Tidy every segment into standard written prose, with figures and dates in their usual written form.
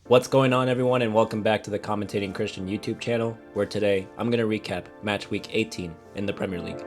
What's going on, everyone, and welcome back to the Commentating Christian YouTube channel, where today I'm going to recap match week 18 in the Premier League.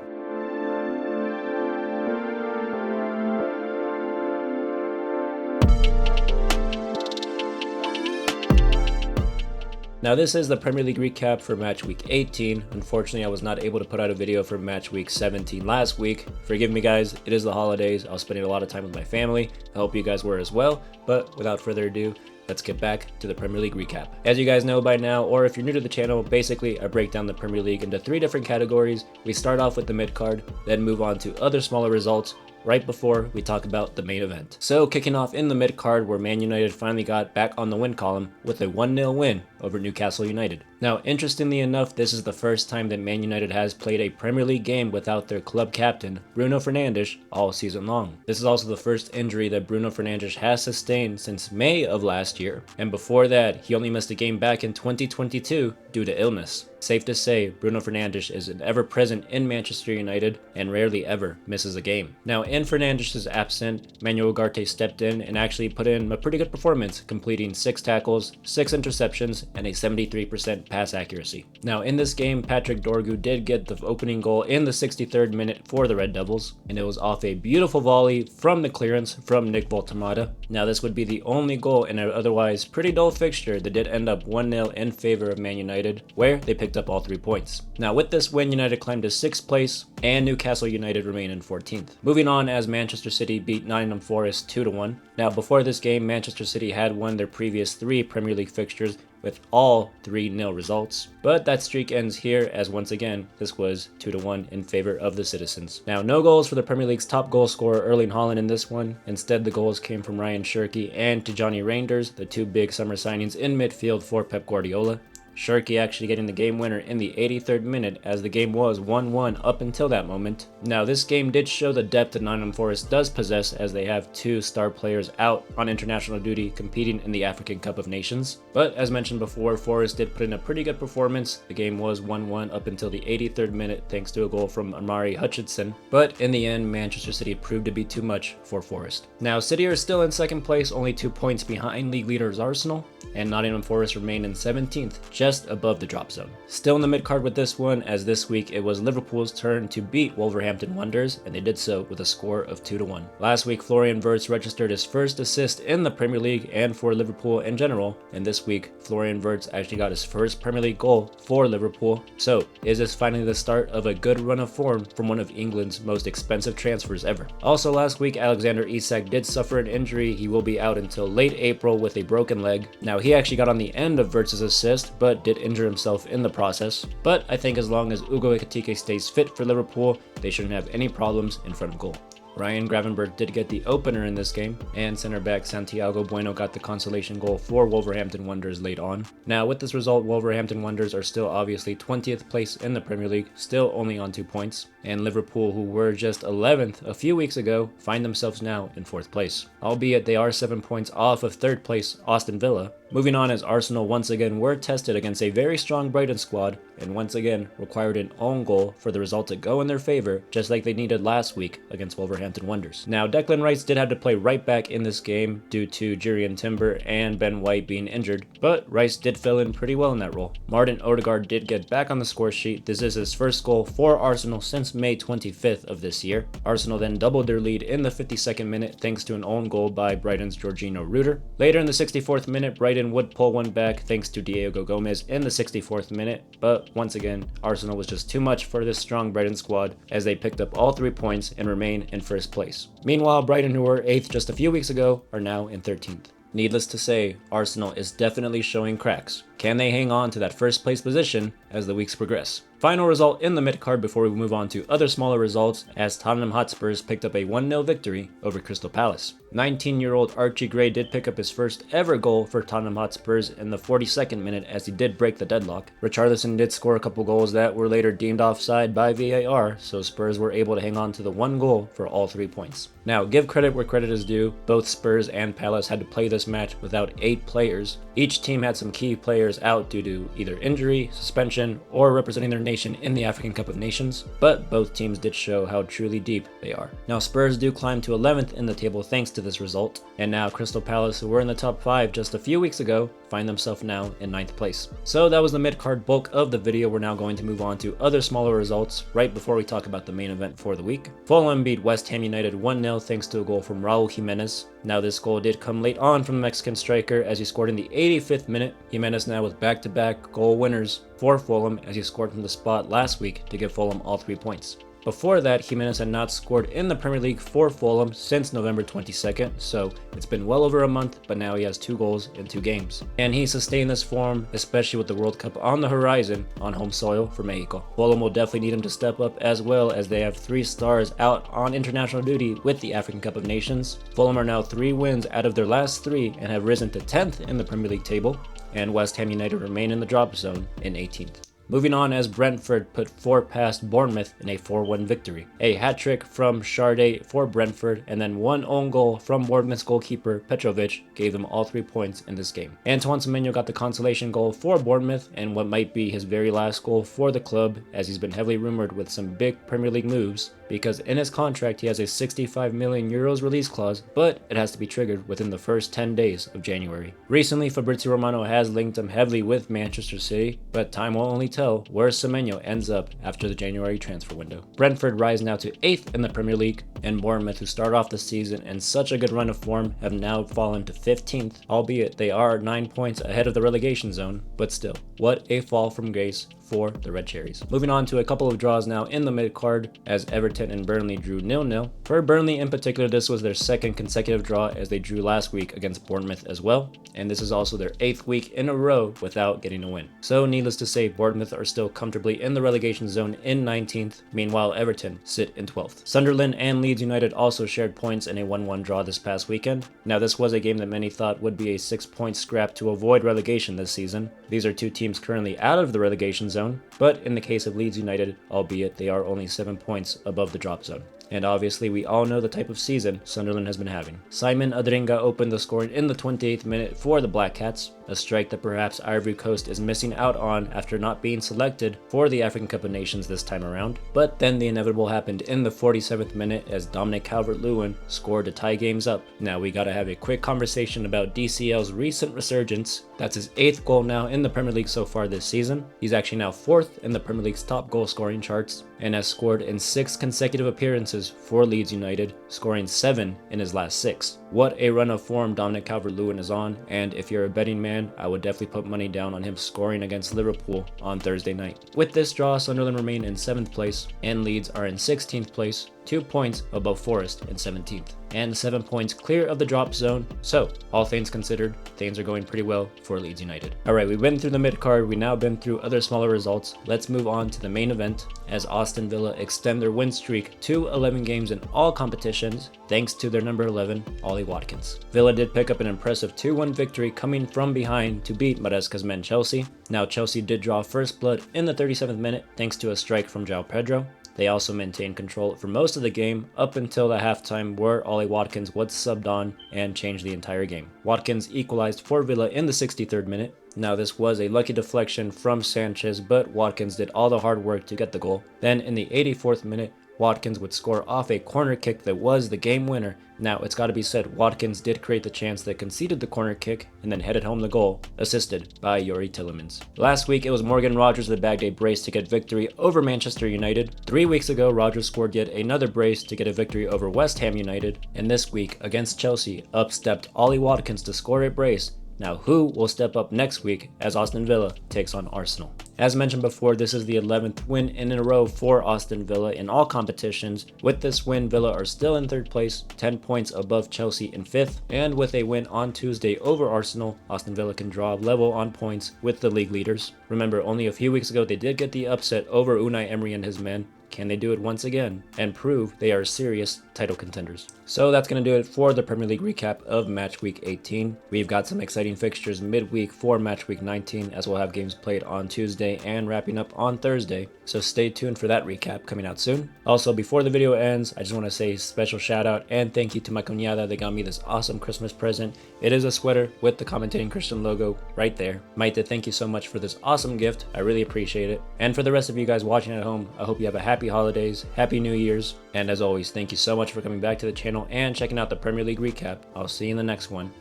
Now this is the Premier League recap for match week 18. Unfortunately, I was not able to put out a video for match week 17 last week. Forgive me guys, it is the holidays. I was spending a lot of time with my family. I hope you guys were as well, but without further ado, let's get back to the Premier League recap. As you guys know by now, or if you're new to the channel, basically I break down the Premier League into 3 different categories. We start off with the mid-card, then move on to other smaller results, right before we talk about the main event. So kicking off in the mid-card, where Man United finally got back on the win column with a 1-0 win over Newcastle United. Now, interestingly enough, this is the first time that Man United has played a Premier League game without their club captain, Bruno Fernandes, all season long. This is also the first injury that Bruno Fernandes has sustained since May of last year, and before that, he only missed a game back in 2022 due to illness. Safe to say, Bruno Fernandes is ever-present in Manchester United and rarely ever misses a game. Now, in Fernandes' absence, Manuel Ugarte stepped in and actually put in a pretty good performance, completing 6 tackles, 6 interceptions, and a 73% pass accuracy. Now, in this game, Patrick Dorgu did get the opening goal in the 63rd minute for the Red Devils, and it was off a beautiful volley from the clearance from Nick Voltemada. Now, this would be the only goal in an otherwise pretty dull fixture that did end up 1-0 in favor of Man United, where they picked up all 3 points. Now, with this win, United climbed to 6th place, and Newcastle United remain in 14th. Moving on, as Manchester City beat Nottingham Forest 2-1. Now, before this game, Manchester City had won their previous 3 Premier League fixtures with all 3-0 results, but that streak ends here, as once again this was 2-1 in favor of the citizens. Now, no goals for the Premier League's top goal scorer Erling Haaland in this one. Instead, the goals came from Ryan Cherki and Tijani Reinders, the 2 big summer signings in midfield for Pep Guardiola. Cherki actually getting the game winner in the 83rd minute, as the game was 1-1 up until that moment. Now, this game did show the depth that Nottingham Forest does possess, as they have 2 star players out on international duty competing in the African Cup of Nations. But as mentioned before, Forest did put in a pretty good performance. The game was 1-1 up until the 83rd minute thanks to a goal from Amari Hutchinson. But in the end, Manchester City proved to be too much for Forest. Now, City are still in 2nd place, only 2 points behind league leaders Arsenal, and Nottingham Forest remain in 17th, just above the drop zone. Still in the mid-card with this one, as this week it was Liverpool's turn to beat Wolverhampton Wanderers, and they did so with a score of 2-1. Last week, Florian Wirtz registered his first assist in the Premier League and for Liverpool in general, and this week Florian Wirtz actually got his first Premier League goal for Liverpool. So, is this finally the start of a good run of form from one of England's most expensive transfers ever? Also, last week, Alexander Isak did suffer an injury. He will be out until late April with a broken leg. Now, he actually got on the end of Wirtz's assist, but did injure himself in the process. But I think as long as Ugo Ekitike stays fit for Liverpool, they shouldn't have any problems in front of goal. Ryan Gravenberch did get the opener in this game, and center back Santiago Bueno got the consolation goal for Wolverhampton Wanderers late on. Now, with this result, Wolverhampton Wanderers are still obviously 20th place in the Premier League, still only on 2 points, and Liverpool, who were just 11th a few weeks ago, find themselves now in 4th place, albeit they are 7 points off of 3rd place Aston Villa. Moving on, as Arsenal once again were tested against a very strong Brighton squad, and once again required an own goal for the result to go in their favor, just like they needed last week against Wolverhampton Wanderers. Now, Declan Rice did have to play right back in this game due to Jurriën Timber and Ben White being injured, but Rice did fill in pretty well in that role. Martin Odegaard did get back on the score sheet. This is his first goal for Arsenal since May 25th of this year. Arsenal then doubled their lead in the 52nd minute thanks to an own goal by Brighton's Jorginho Ruder. Later in the 64th minute, Brighton would pull one back thanks to Diego Gomez in the 64th minute, but once again, Arsenal was just too much for this strong Brighton squad, as they picked up all 3 points and remain in 1st place. Meanwhile, Brighton, who were 8th just a few weeks ago, are now in 13th. Needless to say, Arsenal is definitely showing cracks. Can they hang on to that 1st place position as the weeks progress? Final result in the mid-card before we move on to other smaller results, as Tottenham Hotspurs picked up a 1-0 victory over Crystal Palace. 19-year-old Archie Gray did pick up his first ever goal for Tottenham Hotspurs in the 42nd minute, as he did break the deadlock. Richarlison did score a couple goals that were later deemed offside by VAR, so Spurs were able to hang on to the 1 goal for all 3 points. Now, give credit where credit is due. Both Spurs and Palace had to play this match without 8 players. Each team had some key players out due to either injury, suspension, or representing their nation in the African Cup of Nations, but both teams did show how truly deep they are. Now Spurs do climb to 11th in the table thanks to this result, and now Crystal Palace, who were in the top 5 just a few weeks ago, find themselves now in 9th place. So that was the mid-card bulk of the video. We're now going to move on to other smaller results right before we talk about the main event for the week. Fulham beat West Ham United 1-0 thanks to a goal from Raul Jimenez. Now this goal did come late on from the Mexican striker as he scored in the 85th minute. Jimenez now with back-to-back goal winners for Fulham as he scored from the spot last week to give Fulham all 3 points. Before that, Jimenez had not scored in the Premier League for Fulham since November 22nd, so it's been well over a month, but now he has 2 goals in 2 games. And he sustained this form, especially with the World Cup on the horizon on home soil for Mexico. Fulham will definitely need him to step up as well, as they have 3 stars out on international duty with the African Cup of Nations. Fulham are now 3 wins out of their last 3 and have risen to 10th in the Premier League table, and West Ham United remain in the drop zone in 18th. Moving on, as Brentford put 4 past Bournemouth in a 4-1 victory. A hat-trick from Sharday for Brentford, and then 1 own goal from Bournemouth's goalkeeper Petrovic gave them all 3 points in this game. Antoine Semenyo got the consolation goal for Bournemouth, and what might be his very last goal for the club, as he's been heavily rumored with some big Premier League moves, because in his contract he has a 65 million euros release clause, but it has to be triggered within the first 10 days of January. Recently, Fabrizio Romano has linked him heavily with Manchester City, but time will only tell where Semenyo ends up after the January transfer window. Brentford rise now to 8th in the Premier League, and Bournemouth, who start off the season in such a good run of form, have now fallen to 15th, albeit they are 9 points ahead of the relegation zone, but still, what a fall from grace for the Red Cherries. Moving on to a couple of draws now in the mid-card, as Everton and Burnley drew 0-0. For Burnley in particular, this was their 2nd consecutive draw, as they drew last week against Bournemouth as well, and this is also their 8th week in a row without getting a win. So needless to say, Bournemouth are still comfortably in the relegation zone in 19th, meanwhile Everton sit in 12th. Sunderland and Leeds United also shared points in a 1-1 draw this past weekend. Now this was a game that many thought would be a 6-point scrap to avoid relegation this season. These are 2 teams currently out of the relegation zone, but in the case of Leeds United, albeit they are only 7 points above the drop zone. And obviously we all know the type of season Sunderland has been having. Simon Adringa opened the scoring in the 28th minute for the Black Cats, a strike that perhaps Ivory Coast is missing out on after not being selected for the African Cup of Nations this time around. But then the inevitable happened in the 47th minute as Dominic Calvert-Lewin scored to tie games up. Now we gotta have a quick conversation about DCL's recent resurgence. That's his 8th goal now in the Premier League so far this season. He's actually now 4th in the Premier League's top goal scoring charts, and has scored in 6 consecutive appearances for Leeds United, scoring 7 in his last 6. What a run of form Dominic Calvert-Lewin is on, and if you're a betting man, I would definitely put money down on him scoring against Liverpool on Thursday night. With this draw, Sunderland remain in 7th place, and Leeds are in 16th place, 2 points above Forest in 17th, and 7 points clear of the drop zone. So, all things considered, things are going pretty well for Leeds United. Alright, we've been through the mid-card, we've now been through other smaller results. Let's move on to the main event, as Aston Villa extend their win streak to 11 games in all competitions, thanks to their number 11, Ollie Watkins. Villa did pick up an impressive 2-1 victory coming from behind to beat Maresca's men Chelsea. Now Chelsea did draw first blood in the 37th minute thanks to a strike from João Pedro. They also maintained control for most of the game up until the halftime, where Ollie Watkins was subbed on and changed the entire game. Watkins equalized for Villa in the 63rd minute. Now this was a lucky deflection from Sanchez, but Watkins did all the hard work to get the goal. Then in the 84th minute, Watkins would score off a corner kick that was the game winner. Now, it's got to be said, Watkins did create the chance that conceded the corner kick and then headed home the goal, assisted by Yuri Tillemans. Last week, it was Morgan Rogers that bagged a brace to get victory over Manchester United. 3 weeks ago, Rogers scored yet another brace to get a victory over West Ham United. And this week, against Chelsea, up stepped Ollie Watkins to score a brace. Now, who will step up next week as Aston Villa takes on Arsenal? As mentioned before, this is the 11th win in a row for Aston Villa in all competitions. With this win, Villa are still in 3rd place, 10 points above Chelsea in 5th. And with a win on Tuesday over Arsenal, Aston Villa can draw level on points with the league leaders. Remember, only a few weeks ago they did get the upset over Unai Emery and his men, Can they do it once again and prove they are serious title contenders? So that's going to do it for the Premier League recap of match week 18. We've got some exciting fixtures midweek for match week 19, as we'll have games played on Tuesday and wrapping up on Thursday. So stay tuned for that recap coming out soon. Also, before the video ends, I just want to say a special shout out and thank you to my cuñada. They got me this awesome Christmas present. It is a sweater with the Commentating Christian logo right there. Maite, thank you so much for this awesome gift. I really appreciate it. And for the rest of you guys watching at home, I hope you have a happy holidays, happy New Year's, and as always, thank you so much for coming back to the channel and checking out the Premier League recap. I'll see you in the next one.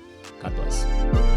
God bless.